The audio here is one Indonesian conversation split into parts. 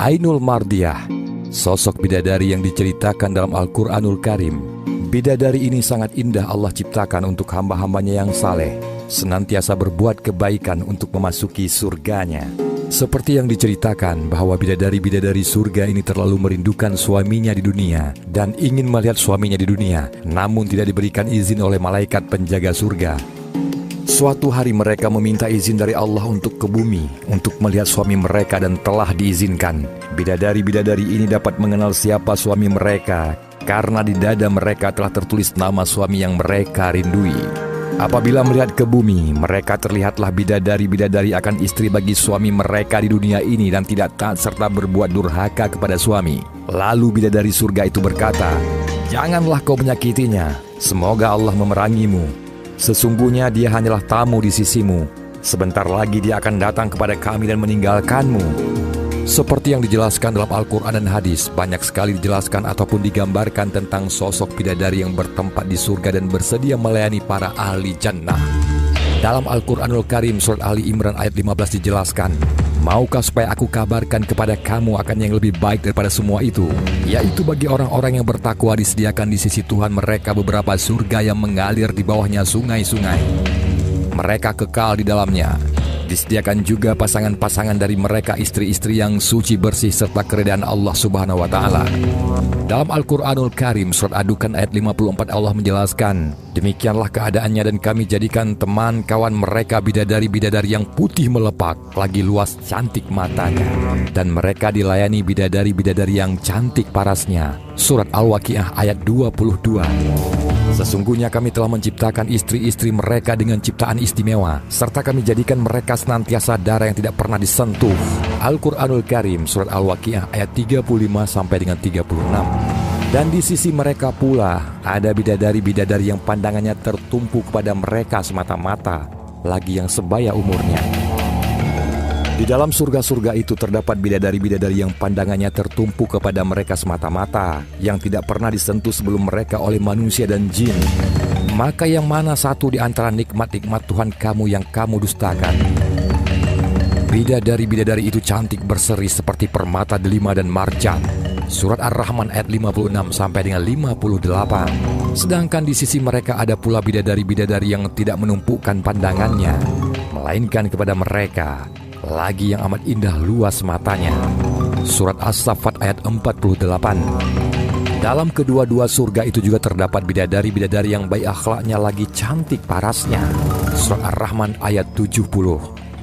Ainul Mardiyah, sosok bidadari yang diceritakan dalam Al-Quranul Karim. Bidadari ini sangat indah Allah ciptakan untuk hamba-hambanya yang saleh, senantiasa berbuat kebaikan untuk memasuki surganya. Seperti yang diceritakan bahwa bidadari-bidadari surga ini terlalu merindukan suaminya di dunia dan ingin melihat suaminya di dunia, namun tidak diberikan izin oleh malaikat penjaga surga. Suatu hari mereka meminta izin dari Allah untuk ke bumi, untuk melihat suami mereka, dan telah diizinkan. Bidadari-bidadari ini dapat mengenal siapa suami mereka, karena di dada mereka telah tertulis nama suami yang mereka rindui. Apabila melihat ke bumi, mereka terlihatlah bidadari-bidadari akan istri bagi suami mereka di dunia ini dan tidak taat serta berbuat durhaka kepada suami. Lalu bidadari surga itu berkata, "Janganlah kau menyakitinya, semoga Allah memerangimu. Sesungguhnya dia hanyalah tamu di sisimu. Sebentar lagi dia akan datang kepada kami dan meninggalkanmu." Seperti yang dijelaskan dalam Al-Quran dan hadis, banyak sekali dijelaskan ataupun digambarkan tentang sosok bidadari yang bertempat di surga dan bersedia melayani para ahli jannah. Dalam Al-Quranul Karim surat Ali Imran ayat 15 dijelaskan, "Maukah supaya aku kabarkan kepada kamu akan yang lebih baik daripada semua itu? Yaitu bagi orang-orang yang bertakwa disediakan di sisi Tuhan mereka beberapa surga yang mengalir di bawahnya sungai-sungai. Mereka kekal di dalamnya. Disediakan juga pasangan-pasangan dari mereka istri-istri yang suci bersih serta keredaan Allah Subhanahu wa Ta'ala." Dalam Al-Quranul Karim surat Adukan ayat 54 Allah menjelaskan, "Demikianlah keadaannya dan kami jadikan teman kawan mereka bidadari-bidadari yang putih melepak, lagi luas cantik matanya. Dan mereka dilayani bidadari-bidadari yang cantik parasnya." Surat Al-Waqiah ayat 22. "Sesungguhnya kami telah menciptakan istri-istri mereka dengan ciptaan istimewa, serta kami jadikan mereka senantiasa darah yang tidak pernah disentuh." Al-Quranul Karim surat Al-Waqiah ayat 35 sampai dengan 36. "Dan di sisi mereka pula ada bidadari-bidadari yang pandangannya tertumpu kepada mereka semata-mata, lagi yang sebaya umurnya. Di dalam surga-surga itu terdapat bidadari-bidadari yang pandangannya tertumpu kepada mereka semata-mata, yang tidak pernah disentuh sebelum mereka oleh manusia dan jin. Maka yang mana satu di antara nikmat-nikmat Tuhan kamu yang kamu dustakan?" Bidadari-bidadari itu cantik berseri seperti permata delima dan marjan. Surat Ar-Rahman ayat 56 sampai dengan 58. "Sedangkan di sisi mereka ada pula bidadari-bidadari yang tidak menumpukan pandangannya, melainkan kepada mereka, lagi yang amat indah luas matanya." Surat As-Saffat ayat 48. Dalam kedua-dua surga itu juga terdapat bidadari-bidadari yang baik akhlaknya lagi cantik parasnya. Surat Ar-Rahman ayat 70.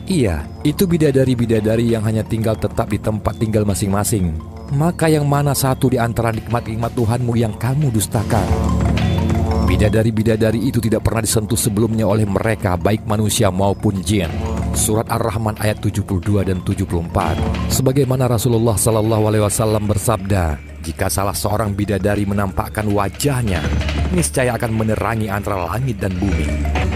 Iya, itu bidadari-bidadari yang hanya tinggal tetap di tempat tinggal masing-masing. Maka yang mana satu di antara nikmat-nikmat Tuhanmu yang kamu dustakan? Bidadari-bidadari itu tidak pernah disentuh sebelumnya oleh mereka, baik manusia maupun jin. Surat Ar-Rahman ayat 72 dan 74. Sebagaimana Rasulullah SAW bersabda, "Jika salah seorang bidadari menampakkan wajahnya, niscaya akan menerangi antara langit dan bumi."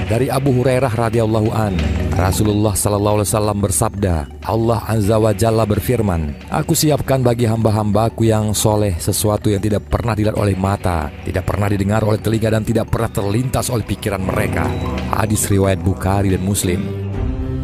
Dari Abu Hurairah radhiyallahu an, Rasulullah SAW bersabda, "Allah Azza wa Jalla berfirman, Aku siapkan bagi hamba-hambaku yang soleh sesuatu yang tidak pernah dilihat oleh mata, tidak pernah didengar oleh telinga, dan tidak pernah terlintas oleh pikiran mereka." Hadis riwayat Bukhari dan Muslim.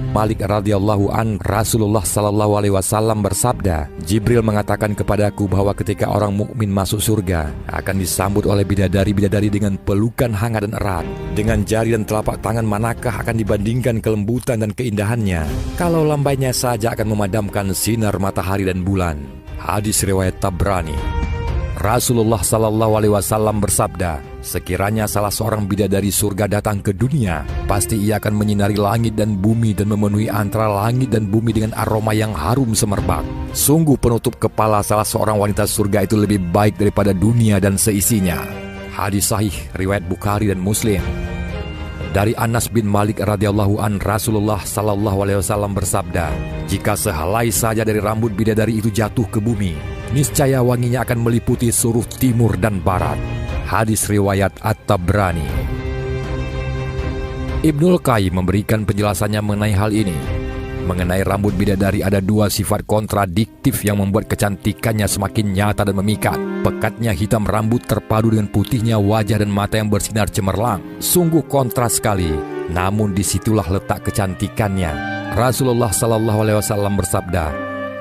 Malik radhiyallahu an, Rasulullah SAW bersabda, "Jibril mengatakan kepadaku bahwa ketika orang mukmin masuk surga akan disambut oleh bidadari-bidadari dengan pelukan hangat dan erat. Dengan jari dan telapak tangan manakah akan dibandingkan kelembutan dan keindahannya? Kalau lambainya saja akan memadamkan sinar matahari dan bulan." Hadis riwayat Tabrani. Rasulullah SAW bersabda, "Sekiranya salah seorang bidadari surga datang ke dunia, pasti ia akan menyinari langit dan bumi dan memenuhi antara langit dan bumi dengan aroma yang harum semerbak. Sungguh penutup kepala salah seorang wanita surga itu lebih baik daripada dunia dan seisinya." Hadis sahih riwayat Bukhari dan Muslim. Dari Anas bin Malik radhiyallahu an, Rasulullah SAW bersabda, "Jika sehelai saja dari rambut bidadari itu jatuh ke bumi, niscaya wanginya akan meliputi seluruh timur dan barat." Hadis riwayat At-Tabrani. Ibnul Qayyim memberikan penjelasannya mengenai hal ini. Mengenai rambut bidadari ada dua sifat kontradiktif yang membuat kecantikannya semakin nyata dan memikat. Pekatnya hitam rambut terpadu dengan putihnya wajah dan mata yang bersinar cemerlang. Sungguh kontras sekali, namun disitulah letak kecantikannya. Rasulullah SAW bersabda,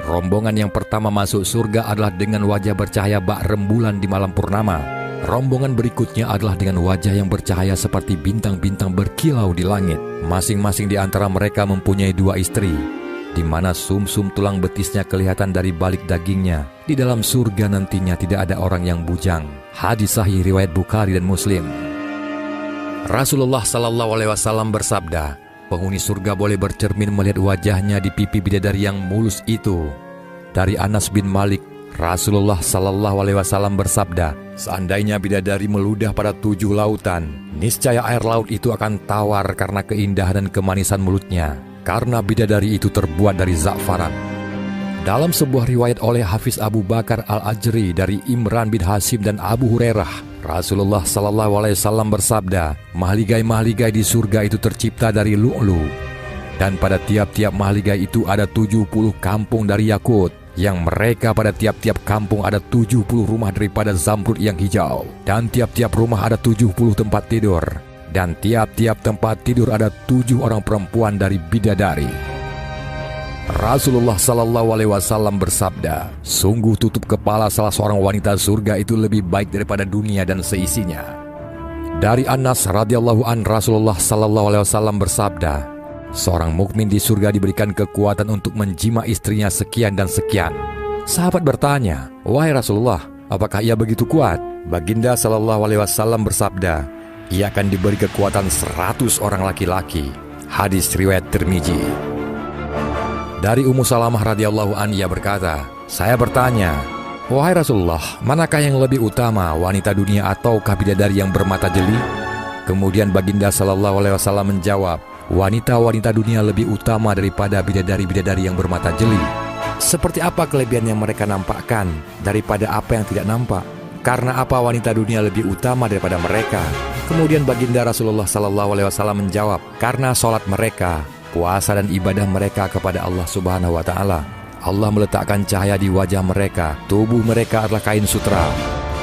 Rombongan yang pertama masuk surga adalah dengan wajah bercahaya bak rembulan di malam purnama. Rombongan berikutnya adalah dengan wajah yang bercahaya seperti bintang-bintang berkilau di langit. Masing-masing di antara mereka mempunyai 2 istri, di mana sumsum tulang betisnya kelihatan dari balik dagingnya. Di dalam surga nantinya tidak ada orang yang bujang. Hadis sahih riwayat Bukhari dan Muslim. Rasulullah SAW bersabda, penghuni surga boleh bercermin melihat wajahnya di pipi bidadari yang mulus itu. Dari Anas bin Malik, Rasulullah SAW bersabda, seandainya bidadari meludah pada 7 lautan, niscaya air laut itu akan tawar karena keindahan dan kemanisan mulutnya, karena bidadari itu terbuat dari za'faran. Dalam sebuah riwayat oleh Hafiz Abu Bakar Al-Ajri dari Imran bin Hasim dan Abu Hurairah, Rasulullah SAW bersabda, mahligai-mahligai di surga itu tercipta dari lu'lu, dan pada tiap-tiap mahligai itu ada 70 kampung dari yakut, yang mereka pada tiap-tiap kampung ada 70 rumah daripada zamrud yang hijau, dan tiap-tiap rumah ada 70 tempat tidur, dan tiap-tiap tempat tidur ada 7 orang perempuan dari bidadari. Rasulullah SAW bersabda, sungguh tutup kepala salah seorang wanita surga itu lebih baik daripada dunia dan seisinya. Dari Anas radhiyallahu an, Rasulullah SAW bersabda, seorang mukmin di surga diberikan kekuatan untuk menjima istrinya sekian dan sekian. Sahabat bertanya, wahai Rasulullah, apakah ia begitu kuat? Baginda SAW bersabda, ia akan diberi kekuatan 100 orang laki-laki. Hadis riwayat Tirmizi. Dari Ummu Salamah radhiyallahu an, ia berkata, saya bertanya, wahai Rasulullah, manakah yang lebih utama, wanita dunia ataukah bidadari yang bermata jeli? Kemudian Baginda SAW menjawab, wanita-wanita dunia lebih utama daripada bidadari-bidadari yang bermata jeli. Seperti apa kelebihan yang mereka nampakkan daripada apa yang tidak nampak? Karena apa wanita dunia lebih utama daripada mereka? Kemudian Baginda Rasulullah SAW menjawab, karena sholat mereka, puasa dan ibadah mereka kepada Allah Subhanahu wa Ta'ala. Allah meletakkan cahaya di wajah mereka. Tubuh mereka adalah kain sutra,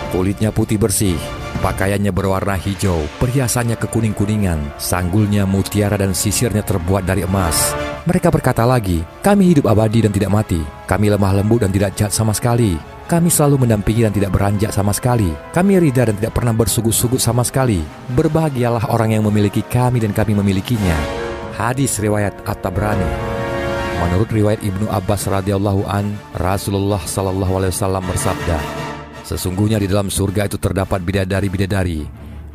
kulitnya putih bersih, pakaiannya berwarna hijau, perhiasannya kekuning-kuningan, sanggulnya mutiara dan sisirnya terbuat dari emas. Mereka berkata lagi, kami hidup abadi dan tidak mati, kami lemah lembut dan tidak jahat sama sekali, kami selalu mendampingi dan tidak beranjak sama sekali, kami ridha dan tidak pernah bersugut-sugut sama sekali. Berbahagialah orang yang memiliki kami dan kami memilikinya. Hadis riwayat At-Tabrani. Menurut riwayat Ibnu Abbas radhiyallahu an, Rasulullah SAW bersabda, sesungguhnya di dalam surga itu terdapat bidadari-bidadari.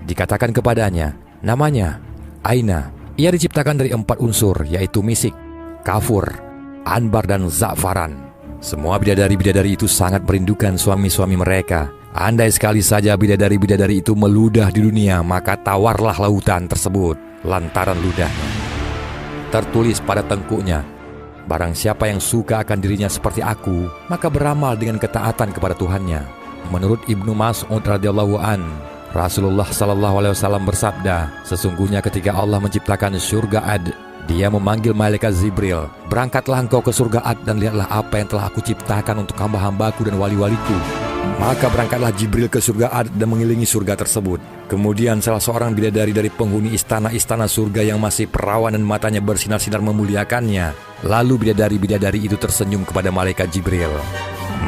Dikatakan kepadanya, namanya Aina. Ia diciptakan dari 4 unsur, yaitu misik, kafur, anbar dan za'faran. Semua bidadari-bidadari itu sangat merindukan suami-suami mereka. Andai sekali saja bidadari-bidadari itu meludah di dunia, maka tawarlah lautan tersebut lantaran ludahnya. Tertulis pada tengkuknya, barang siapa yang suka akan dirinya seperti aku, maka beramal dengan ketaatan kepada Tuhannya. Menurut Ibnu Mas'ud radhiyallahu an, Rasulullah SAW bersabda, sesungguhnya ketika Allah menciptakan surga Ad, Dia memanggil malaikat Jibril, berangkatlah engkau ke surga Ad dan lihatlah apa yang telah aku ciptakan untuk hamba-hambaku dan wali-waliku. Maka berangkatlah Jibril ke surga Ad dan mengelilingi surga tersebut. Kemudian salah seorang bidadari dari penghuni istana-istana surga yang masih perawan dan matanya bersinar-sinar memuliakannya. Lalu bidadari-bidadari itu tersenyum kepada malaikat Jibril.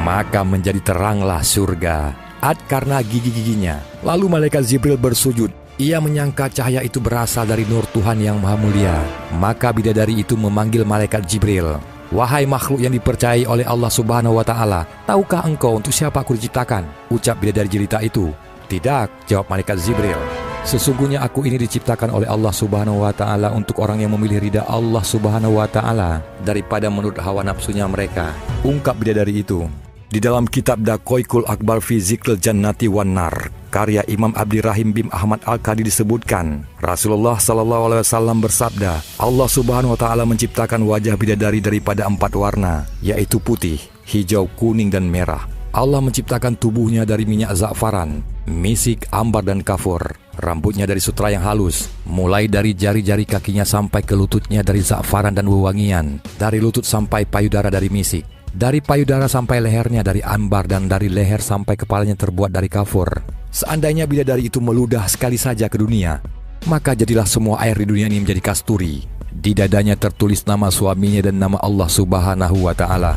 Maka menjadi teranglah surga Ad karena gigi-giginya. Lalu malaikat Jibril bersujud. Ia menyangka cahaya itu berasal dari nur Tuhan yang Maha Mulia. Maka bidadari itu memanggil malaikat Jibril. Wahai makhluk yang dipercayai oleh Allah Subhanahu wa Ta'ala, tahukah engkau untuk siapa aku diciptakan? Ucap bidadari jelita itu. Tidak, jawab malaikat Jibril. Sesungguhnya aku ini diciptakan oleh Allah Subhanahu wa Ta'ala untuk orang yang memilih ridha Allah Subhanahu wa Ta'ala daripada menurut hawa nafsunya mereka. Ungkap bidadari itu. Di dalam kitab Daqaiqul Akbar fi Zikril Jannati wan Nar, karya Imam Abdirrahim bin Ahmad Al-Qadi disebutkan, Rasulullah SAW bersabda, Allah Subhanahu wa Ta'ala menciptakan wajah bidadari daripada 4 warna, yaitu putih, hijau, kuning, dan merah. Allah menciptakan tubuhnya dari minyak za'faran, misik, ambar, dan kafur. Rambutnya dari sutra yang halus, mulai dari jari-jari kakinya sampai ke lututnya dari za'faran dan wewangian, dari lutut sampai payudara dari misik, dari payudara sampai lehernya dari ambar, dan dari leher sampai kepalanya terbuat dari kafur. Seandainya bidadari itu meludah sekali saja ke dunia, maka jadilah semua air di dunia ini menjadi kasturi. Di dadanya tertulis nama suaminya dan nama Allah Subhanahu wa Ta'ala.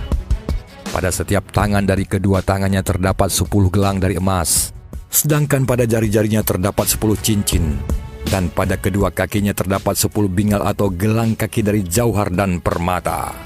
Pada setiap tangan dari kedua tangannya terdapat 10 gelang dari emas, sedangkan pada jari-jarinya terdapat 10 cincin, dan pada kedua kakinya terdapat 10 bingal atau gelang kaki dari jauhar dan permata.